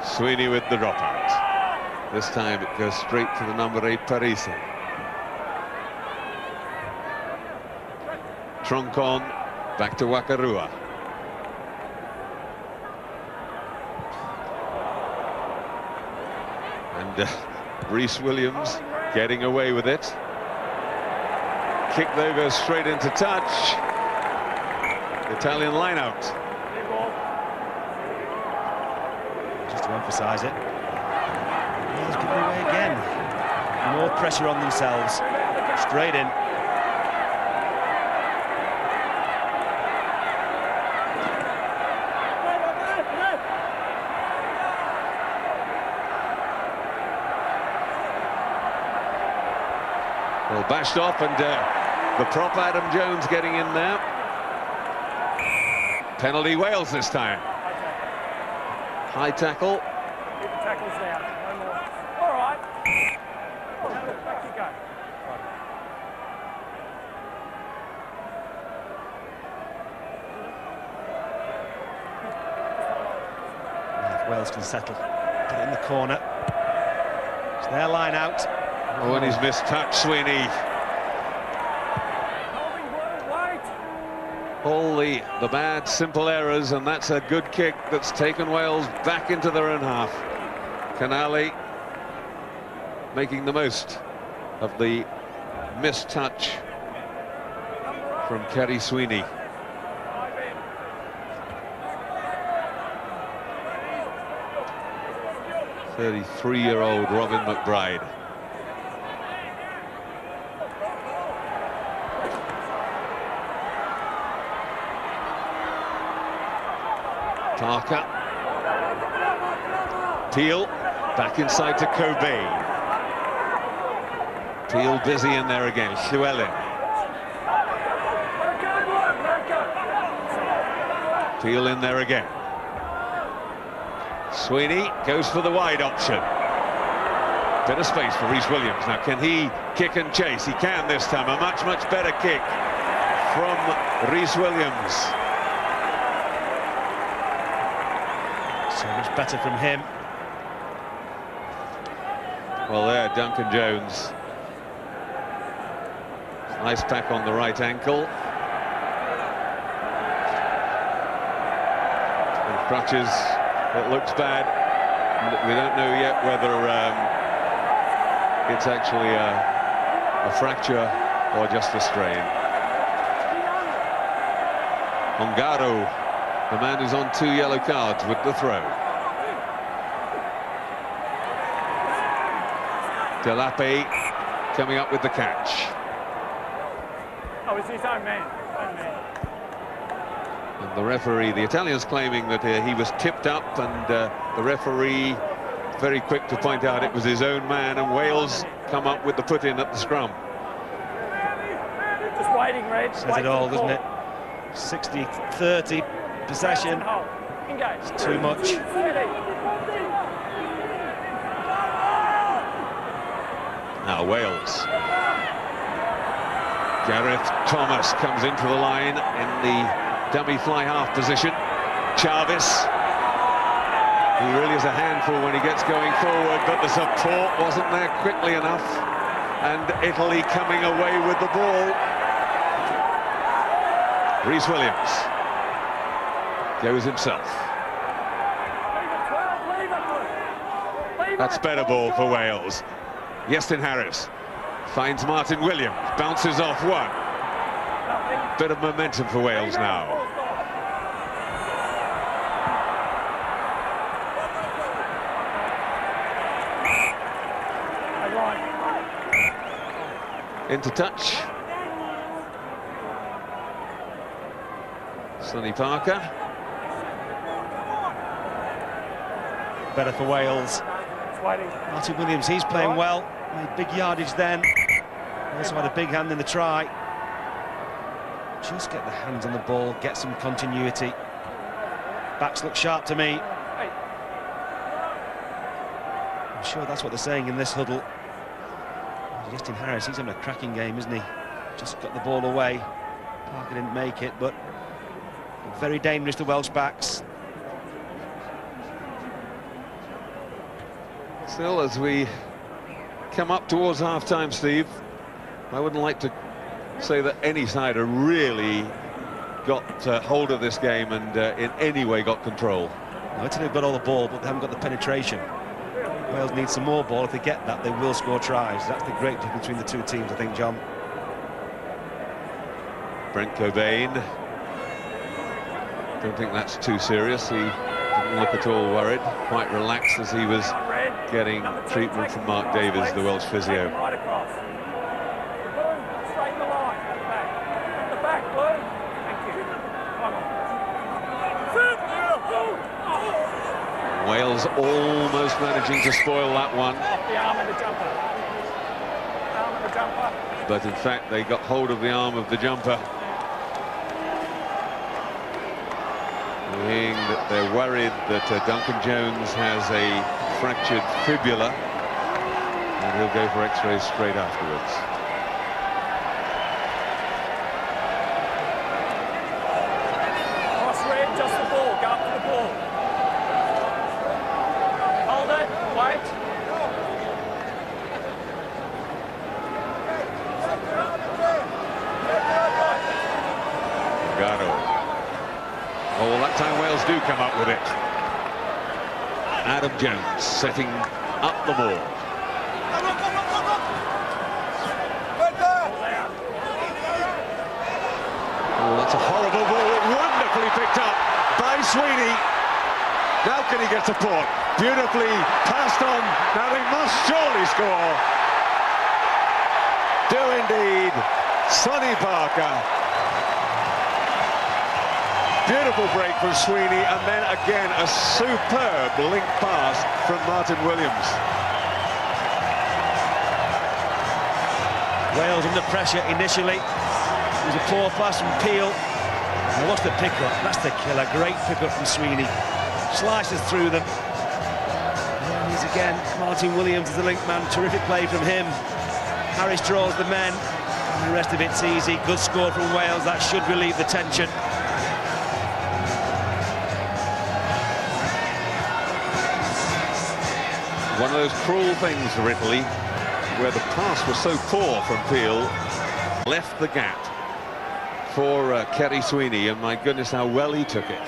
Sweeney with the dropout. This time it goes straight to the number 8 Parisi. Troncon back to Wakarua. And Rhys Williams getting away with it. Kick though goes straight into touch. Italian line out. Just to emphasise it, Wales giving away again. More pressure on themselves. Straight in. Well, bashed off, and the prop Adam Jones getting in there. Penalty Wales this time. High tackle. Keep the tackles down. No more. All right. Back you go. If Wales can settle, get in the corner. It's their line out. Oh, and he's missed touch, Sweeney. All the bad, simple errors, and that's a good kick that's taken Wales back into their own half. Canali making the most of the missed touch from Kerry Sweeney. "33-year-old Robin McBride. Parker. Peel back inside to Kobe. Peel busy in there again. Llewellyn. Peel in there again. Sweeney goes for the wide option. Bit of space for Rhys Williams. Now, can he kick and chase? He can this time. A much, much better kick from Rhys Williams. So much better from him. Well, there, Duncan Jones. Nice pack on the right ankle. And crutches, it looks bad. We don't know yet whether it's actually a fracture or just a strain. Ongaro, the man who's on 2 yellow cards, with the throw. Delape coming up with the catch. Oh, it's his own man. And the referee, the Italians claiming that he was tipped up, and the referee very quick to point out it was his own man, and Wales come up with the put-in at the scrum. Just waiting, Red. Says it all, doesn't it? 60-30 possession. It's too much. Now Wales. Gareth Thomas comes into the line in the dummy fly half position. Jarvis. He really is a handful when he gets going forward, but the support wasn't there quickly enough. And Italy coming away with the ball. Rhys Williams goes himself. That's better ball for Wales. Iestyn Harris finds Martin Williams, bounces off one. Bit of momentum for Wales now. Into touch. Sonny Parker. Better for Wales. Martin Williams, he's playing well. Made big yardage then. Also had a big hand in the try. Just get the hands on the ball, get some continuity. Backs look sharp to me. I'm sure that's what they're saying in this huddle. Iestyn Harris, he's having a cracking game, isn't he? Just got the ball away. Parker didn't make it, but very dangerous to Welsh backs. Still, as we come up towards half-time, Steve, I wouldn't like to say that any side have really got hold of this game and in any way got control. No, Italy have got all the ball, but they haven't got the penetration. Wales need some more ball. If they get that, they will score tries. That's the great difference between the two teams, I think, John. Brent Cobain. Don't think that's too serious. He didn't look at all worried. Quite relaxed as he was getting treatment from Mark Davies, the Welsh physio. Right across. Boom, straighten the line. At the back, Blue. Thank you. Come on. Wales almost managing to spoil that one. Off the arm of the jumper. Arm of the jumper. But in fact, they got hold of the arm of the jumper. Being that they're worried that Duncan Jones has a fractured fibula, and he'll go for x-rays straight afterwards. Cross red, just the ball. Go up to the ball. Hold it. Wait. Garo. Oh, well, that time Wales do come up with it. Adam Jones setting up the ball. Oh, that's a horrible ball. Wonderfully picked up by Sweeney. Now can he get support? Beautifully passed on. Now they must surely score. Do indeed. Sonny Parker. Beautiful break from Sweeney, and then again a superb link pass from Martin Williams. Wales under pressure initially. It was a poor pass from Peel. And what's the pick-up? That's the killer. Great pick-up from Sweeney. Slices through them. And he's again, Martin Williams is the link man. Terrific play from him. Harris draws the men. And the rest of it's easy. Good score from Wales. That should relieve the tension. One of those cruel things for Italy, where the pass was so poor from Peel, left the gap for Kerry Sweeney, and my goodness, how well he took it.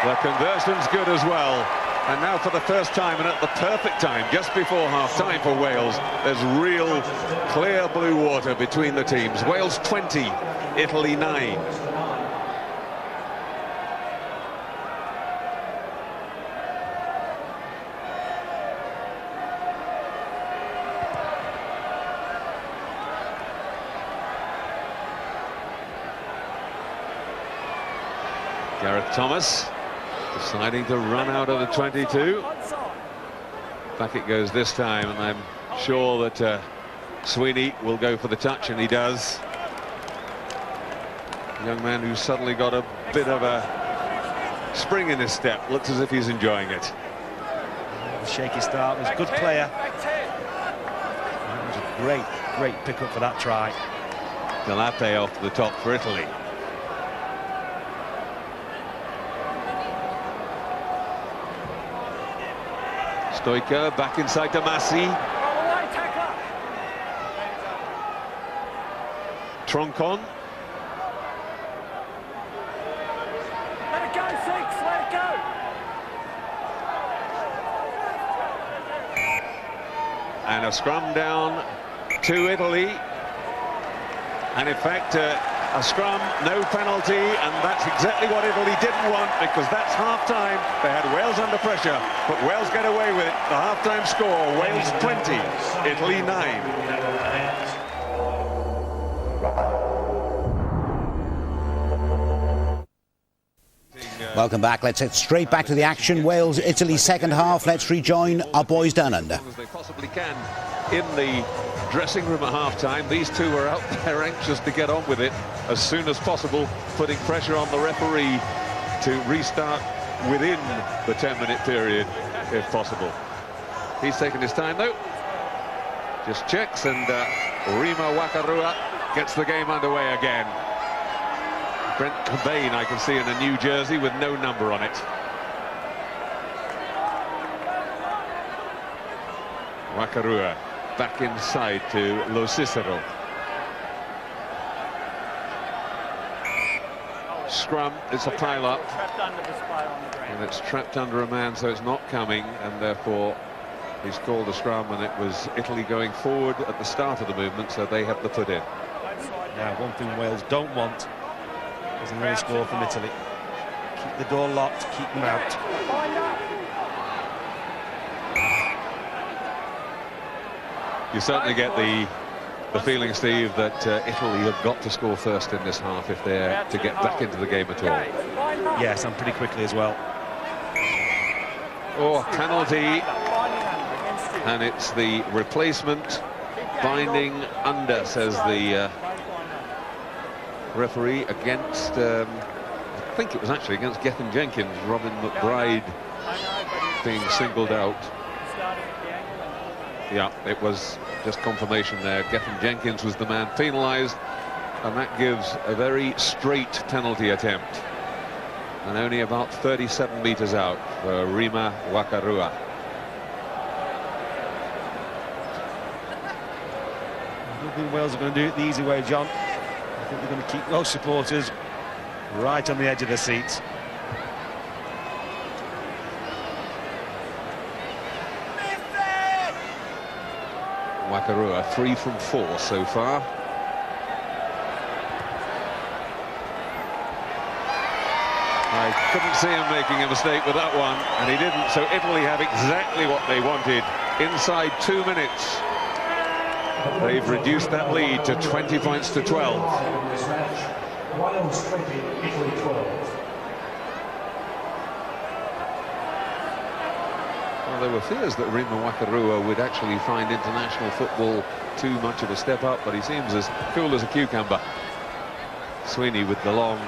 The conversion's good as well, and now for the first time, and at the perfect time, just before half-time for Wales, there's real clear blue water between the teams. Wales 20, Italy 9. Gareth Thomas deciding to run out of the 22. Back it goes this time, and I'm sure that Sweeney will go for the touch, and he does. A young man who's suddenly got a bit of a spring in his step. Looks as if he's enjoying it. A shaky start. He's a good player. It was a great pick-up for that try. Delate off the top for Italy. Stoica back inside to Massi. Troncon. Let it go, Six. Let it go. And a scrum down to Italy. And in fact, a scrum, no penalty, and that's exactly what Italy didn't want, because that's half-time. They had Wales under pressure, but Wales get away with it. The half-time score, Wales 20, Italy 9. Welcome back. Let's head straight back to the action. Wales, Italy, second half. Let's rejoin our boys down under. As long as they possibly can in the dressing room at half-time. These two are out there anxious to get on with it as soon as possible, putting pressure on the referee to restart within the 10-minute period, if possible. He's taking his time, though. Just checks, and Rima Wakarua gets the game underway again. Brent Cobain I can see in a new jersey with no number on it. Wakarua back inside to Lo Cicero. Scrum, it's a pile-up, and it's trapped under a man, so it's not coming, and therefore he's called a scrum, and it was Italy going forward at the start of the movement, so they had to put in. Now, one thing Wales don't want is another score from Italy. Keep the door locked, keep them out. You certainly get the feeling, Steve, that Italy have got to score first in this half if they're to get back into the game at all. Yes, and pretty quickly as well. Oh, penalty, and it's the replacement binding under, says the referee, against, I think it was actually against Gethin Jenkins. Robin McBride being singled out. Yeah, it was just confirmation there. Gethin Jenkins was the man penalised, and that gives a very straight penalty attempt. And only about 37 metres out for Rima Wakarua. I don't think Wales are going to do it the easy way, John. I think they're going to keep those supporters right on the edge of their seats. Wakarua 3 from 4 so far. I couldn't see him making a mistake with that one, and he didn't, so Italy have exactly what they wanted inside 2 minutes. They've reduced that lead to 20 points to 12. Wales 20, Italy 12. Well, there were fears that Rima Wakarua would actually find international football too much of a step up, but he seems as cool as a cucumber. Sweeney with the long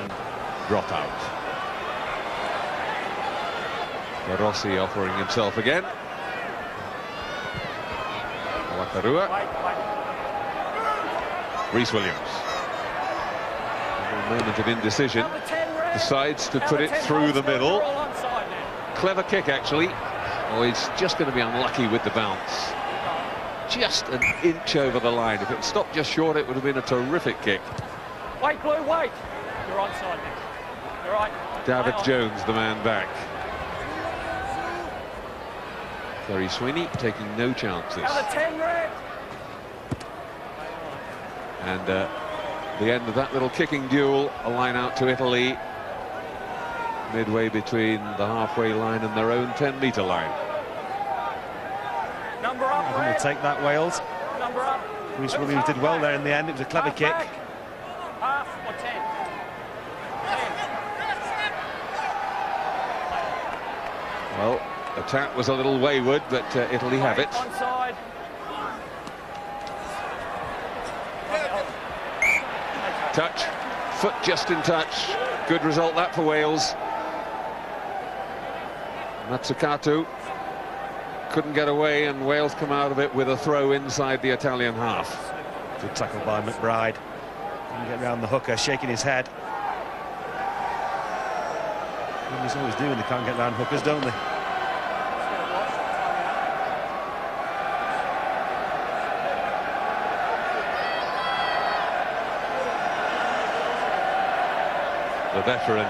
dropout. Rossi offering himself again. Wakarua. Rhys Williams. A moment of indecision. Decides to put it through the middle. Clever kick, actually. Oh, he's just going to be unlucky with the bounce. Just an inch over the line. If it stopped just short, it would have been a terrific kick. Wait, Blue, wait. You're onside now. You're right. David Jones, the man back. Kerry Sweeney taking no chances. Another 10, Red. And the end of that little kicking duel, a line out to Italy. Midway between the halfway line and their own 10-metre line. Number up, I think Red. we'll take that, Wales. Number up. Rhys Williams did well there in the end. It was a clever kick. Half or 10. 10. Well, the tap was a little wayward, but Italy have it. Onside. Touch, foot just in touch. Good result that for Wales. Matsukatu couldn't get away, and Wales come out of it with a throw inside the Italian half. Good tackle by McBride. Couldn't get round the hooker, shaking his head. They always do when they can't get round hookers, don't they? The veteran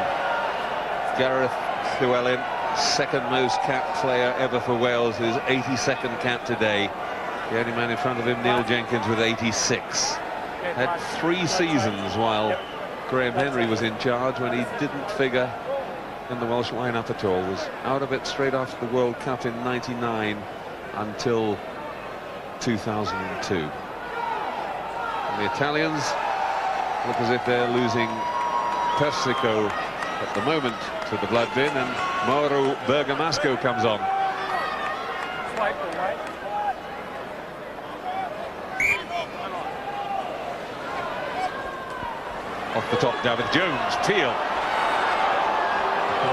Gareth Llewellyn, second most capped player ever for Wales, his 82nd cap today. The only man in front of him, Neil Jenkins, with 86. Had 3 seasons while Graham Henry was in charge when he didn't figure in the Welsh lineup at all. Was out of it straight after the World Cup in '99 until 2002. And the Italians look as if they're losing Persico at the moment to the blood bin, and Mauro Bergamasco comes on. Off the top, David Jones, Peel.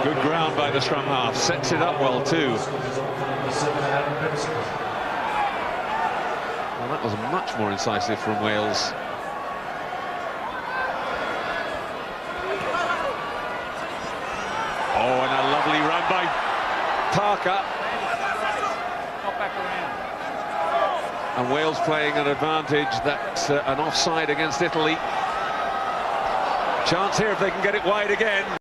Good ground by the scrum half, sets it up well too. Well, that was much more incisive from Wales. Parker. Not back around. And Wales playing an advantage. That's an offside against Italy. Chance here if they can get it wide again.